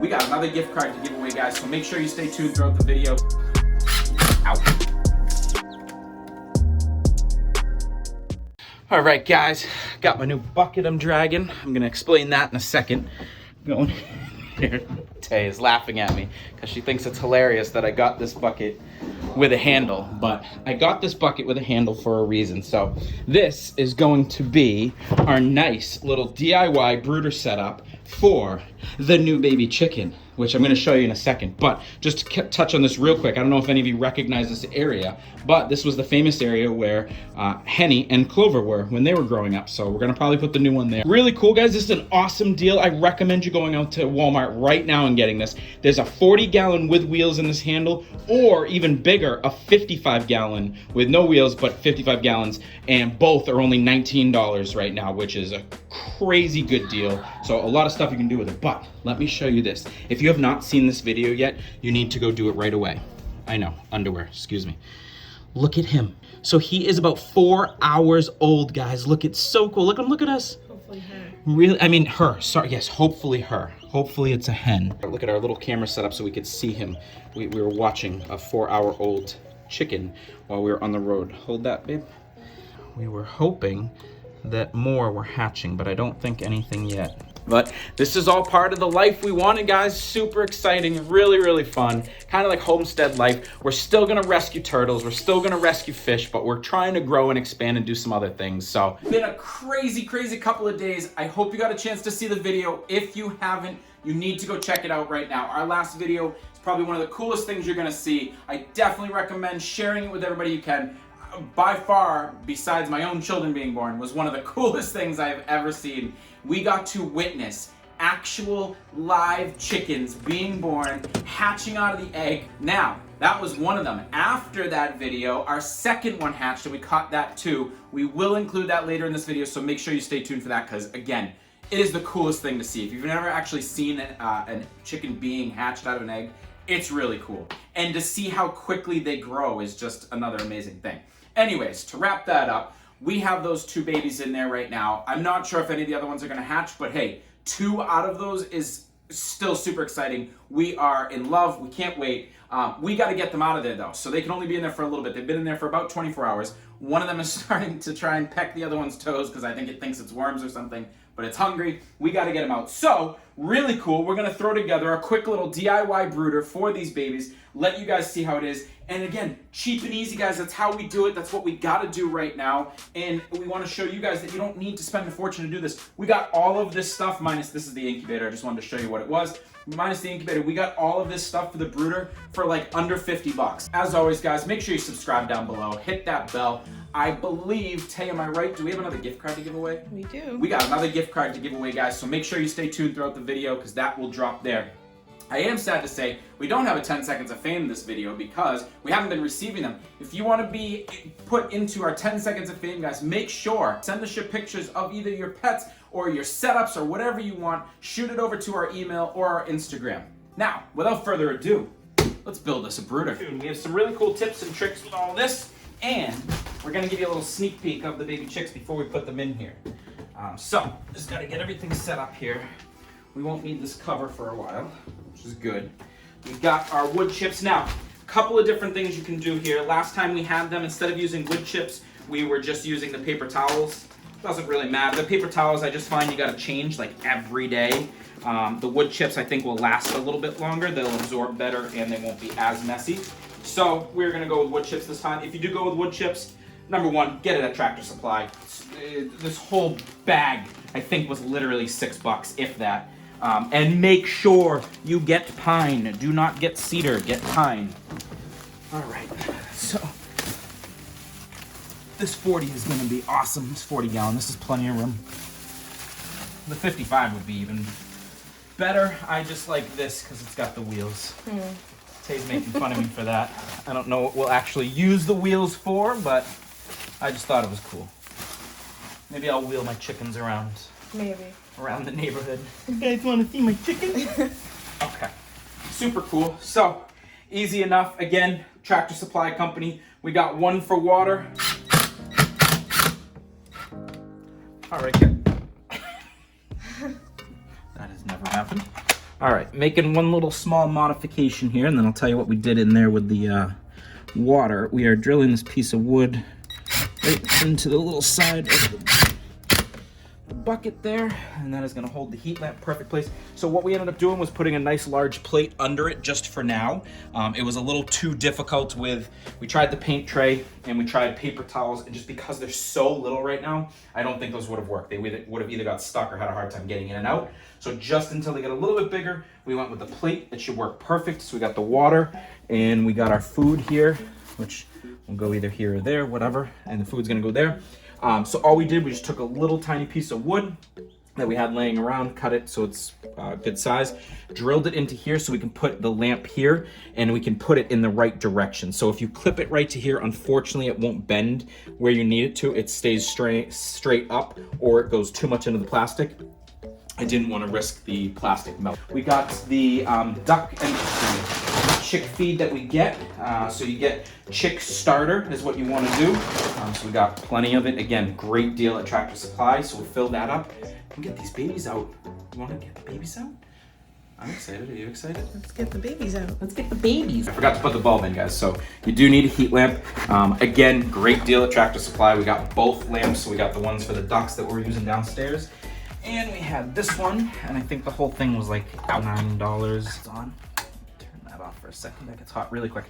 We got another gift card to give away, guys, so make sure you stay tuned throughout the video. Ow. All right, guys, got my new bucket I'm dragging. I'm gonna explain that in a second. Going here. Tay is laughing at me because she thinks it's hilarious that I got this bucket with a handle, but I got this bucket with a handle for a reason. So this is going to be our nice little DIY brooder setup for the new baby chicken, which I'm going to show you in a second. But just to touch on this real quick, I don't know if any of you recognize this area, but this was the famous area where Henny and Clover were when they were growing up. So we're going to probably put the new one there. Really cool, guys. This is an awesome deal. I recommend you going out to Walmart right now and getting this. There's a 40-gallon with wheels in this handle, or even bigger, a 55-gallon with no wheels but 55 gallons, and both are only $19 right now, which is a crazy good deal. So a lot of stuff you can do with it, but let me show you this. If you have not seen this video yet, you need to go do it right away. I know, underwear, excuse me. Look at him. So he is about 4 hours old, guys. Look, it's so cool. Look at him, look at us. Hopefully her. Really, I mean her, sorry, yes, hopefully her. Hopefully it's a hen. Look at our little camera setup so we could see him. We were watching a 4-hour-old chicken while we were on the road. Hold that, babe. We were hoping that more were hatching, but I don't think anything yet. But this is all part of the life we wanted, guys. Super exciting, really, really fun. Kind of like homestead life. We're still gonna rescue turtles. We're still gonna rescue fish, but we're trying to grow and expand and do some other things. So it's been a crazy, crazy couple of days. I hope you got a chance to see the video. If you haven't, you need to go check it out right now. Our last video is probably one of the coolest things you're gonna see. I definitely recommend sharing it with everybody you can. By far, besides my own children being born, was one of the coolest things I've ever seen. We got to witness actual live chickens being born, hatching out of the egg. Now, that was one of them. After that video, our second one hatched, and we caught that too. We will include that later in this video, so make sure you stay tuned for that, because again, it is the coolest thing to see. If you've never actually seen a chicken being hatched out of an egg, it's really cool. And to see how quickly they grow is just another amazing thing. Anyways, to wrap that up, we have those 2 babies in there right now. I'm not sure if any of the other ones are gonna hatch, but hey, 2 out of those is still super exciting. We are in love, we can't wait. We gotta get them out of there though, so they can only be in there for a little bit. They've been in there for about 24 hours. One of them is starting to try and peck the other one's toes because I think it thinks it's worms or something, but it's hungry. We gotta get them out. So, really cool, we're gonna throw together a quick little DIY brooder for these babies, let you guys see how it is. And again, cheap and easy, guys. That's how we do it. That's what we gotta do right now. And we wanna show you guys that you don't need to spend a fortune to do this. We got all of this stuff, minus this is the incubator. I just wanted to show you what it was. Minus the incubator, we got all of this stuff for the brooder for like under 50 bucks. As always, guys, make sure you subscribe down below. Hit that bell. I believe, Tay, am I right? Do we have another gift card to give away? We do. We got another gift card to give away, guys. So make sure you stay tuned throughout the video because that will drop there. I am sad to say we don't have a 10 seconds of fame in this video because we haven't been receiving them. If you want to be put into our 10 seconds of fame, guys, make sure, send us your pictures of either your pets or your setups or whatever you want. Shoot it over to our email or our Instagram. Now, without further ado, let's build us a brooder. We have some really cool tips and tricks with all this, and we're going to give you a little sneak peek of the baby chicks before we put them in here. So, just got to get everything set up here. We won't need this cover for a while, which is good. We've got our wood chips. Now, a couple of different things you can do here. Last time we had them, instead of using wood chips, we were just using the paper towels. Doesn't really matter. The paper towels, I just find you gotta change like every day. The wood chips, I think, will last a little bit longer. They'll absorb better and they won't be as messy. So we're gonna go with wood chips this time. If you do go with wood chips, number one, get it at Tractor Supply. This whole bag, I think, was literally $6, if that. And make sure you get pine. Do not get cedar, get pine. All right, so this 40 is gonna be awesome. This 40 gallon, this is plenty of room. The 55 would be even better. I just like this because it's got the wheels. Tay's making fun of me for that. I don't know what we'll actually use the wheels for, but I just thought it was cool. Maybe I'll wheel my chickens around. Maybe. Around the neighborhood. You guys want to see my chickens? Okay. Super cool. So, easy enough. Again, Tractor Supply Company. We got one for water. All right, good. That has never happened. All right, making one little small modification here, and then I'll tell you what we did in there with the water. We are drilling this piece of wood right into the little side of the bucket there, and that is going to hold the heat lamp perfect place. So what we ended up doing was putting a nice large plate under it just for now. It was a little too difficult we tried the paint tray and we tried paper towels, and just because they're so little right now, I don't think those would have worked. They would have either got stuck or had a hard time getting in and out. So just until they get a little bit bigger, we went with the plate. It should work perfect. So we got the water and we got our food here, which will go either here or there, whatever, and the food's gonna go there. So all we did, we just took a little tiny piece of wood that we had laying around, cut it so it's good size, drilled it into here so we can put the lamp here, and we can put it in the right direction. So if you clip it right to here, unfortunately it won't bend where you need it to. It stays straight up, or it goes too much into the plastic. I didn't want to risk the plastic melt. We got the duck and chick feed that we get. So you get chick starter is what you want to do. So we got plenty of it. Again, great deal at Tractor Supply. So we'll fill that up and get these babies out. You want to get the babies out? I'm excited. Are you excited? Let's get the babies out. Let's get the babies. I forgot to put the bulb in, guys. So you do need a heat lamp. Again, great deal at Tractor Supply. We got both lamps. So we got the ones for the ducks that we're using downstairs. And we had this one, and I think the whole thing was like $9. It's on. Turn that off for a second. That gets hot really quick.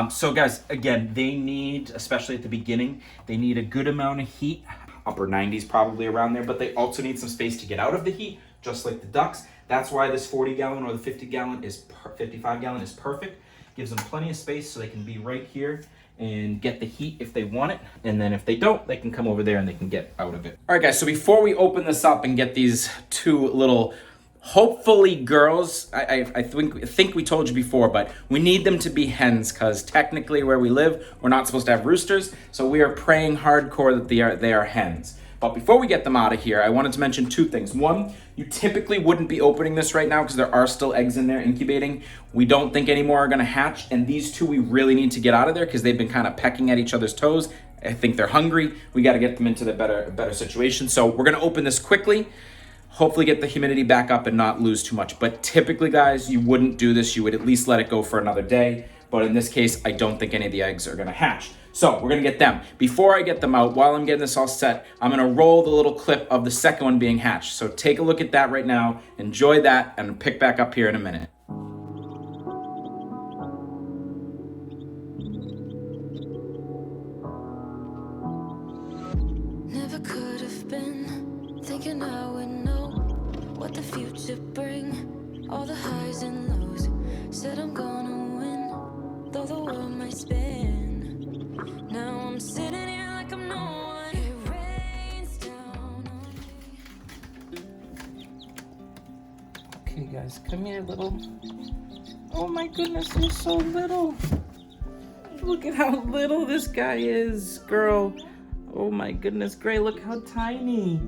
So guys, again, they need, especially at the beginning, they need a good amount of heat. Upper 90s probably around there, but they also need some space to get out of the heat, just like the ducks. That's why this 40 gallon or the 50 gallon is 55 gallon is perfect. Gives them plenty of space so they can be right here and get the heat if they want it. And then if they don't, they can come over there and they can get out of it. All right, guys, so before we open this up and get these two little, hopefully girls, I think we told you before, but we need them to be hens because technically where we live, we're not supposed to have roosters. So we are praying hardcore that they are hens. But before we get them out of here, I wanted to mention two things. One, you typically wouldn't be opening this right now because there are still eggs in there incubating. We don't think any more are gonna hatch, and these two we really need to get out of there because they've been kind of pecking at each other's toes. I think they're hungry. We gotta get them into the better situation. So we're gonna open this quickly, hopefully get the humidity back up and not lose too much. But typically, guys, you wouldn't do this. You would at least let it go for another day. But in this case, I don't think any of the eggs are gonna hatch. So we're gonna get them. Before I get them out, while I'm getting this all set, I'm gonna roll the little clip of the second one being hatched. So take a look at that right now, enjoy that, and pick back up here in a minute. Never could have been thinking I would know what the future bring. All the highs and lows, said I'm gonna win, though the world might spin. Now I'm sitting here like I'm no one. It rains down on me. Okay, guys, come here, little. Oh my goodness, you're so little. Look at how little this guy is, girl. Oh my goodness, Gray, look how tiny.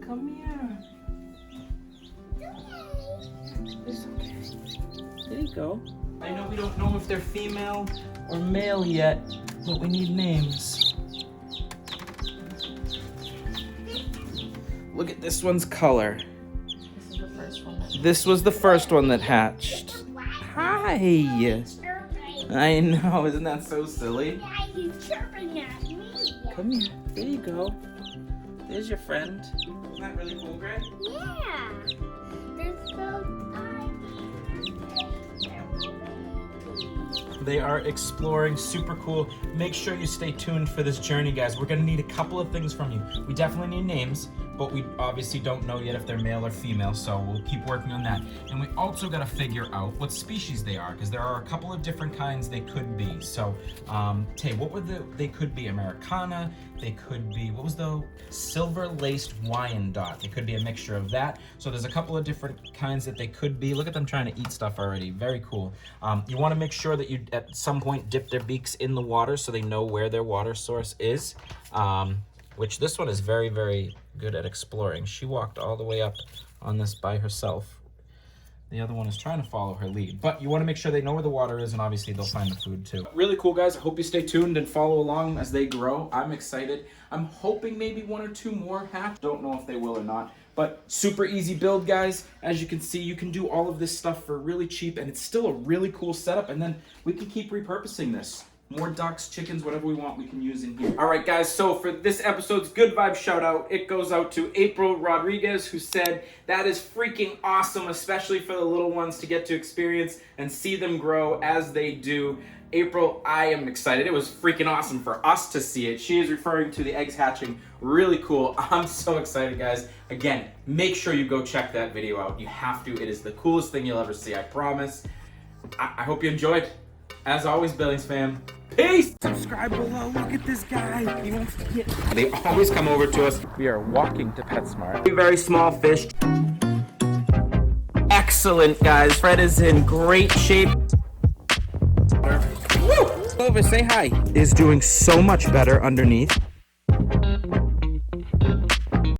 Come here. It's okay. There you go. I know we don't know if they're female or male yet, but we need names. Look at this one's color. This is the first one. This was the first one that hatched. Hi. I know, isn't that so silly? Why are you chirping at me? Come here. There you go. There's your friend. Isn't that really cool, Greg? Yeah. They're so tiny. They are exploring, super cool. Make sure you stay tuned for this journey, guys. We're gonna need a couple of things from you. We definitely need names, but we obviously don't know yet if they're male or female, so we'll keep working on that. And we also gotta figure out what species they are, because there are a couple of different kinds they could be. So, Tay, what would they could be? Americana, they could be, what was the silver-laced Wyandotte? They could be a mixture of that. So there's a couple of different kinds that they could be. Look at them trying to eat stuff already, very cool. You wanna make sure that you, at some point, dip their beaks in the water so they know where their water source is. Which this one is very, very good at exploring. She walked all the way up on this by herself. The other one is trying to follow her lead. But you want to make sure they know where the water is, and obviously they'll find the food too. Really cool, guys. I hope you stay tuned and follow along as they grow. I'm excited. I'm hoping maybe one or two more hatch. Don't know if they will or not. But super easy build, guys. As you can see, you can do all of this stuff for really cheap, and it's still a really cool setup, and then we can keep repurposing this. More ducks, chickens, whatever we want, we can use in here. All right, guys, so for this episode's Good Vibe shout out, it goes out to April Rodriguez, who said, that is freaking awesome, especially for the little ones to get to experience and see them grow as they do. April, I am excited. It was freaking awesome for us to see it. She is referring to the eggs hatching. Really cool. I'm so excited, guys. Again, make sure you go check that video out. You have to. It is the coolest thing you'll ever see, I promise. I hope you enjoyed. As always, Billings fam, peace! Subscribe below. Look at this guy. He won't forget. They always come over to us. We are walking to PetSmart. Very small fish. Excellent, guys. Fred is in great shape. Woo! Clovis, say hi. Is doing so much better underneath.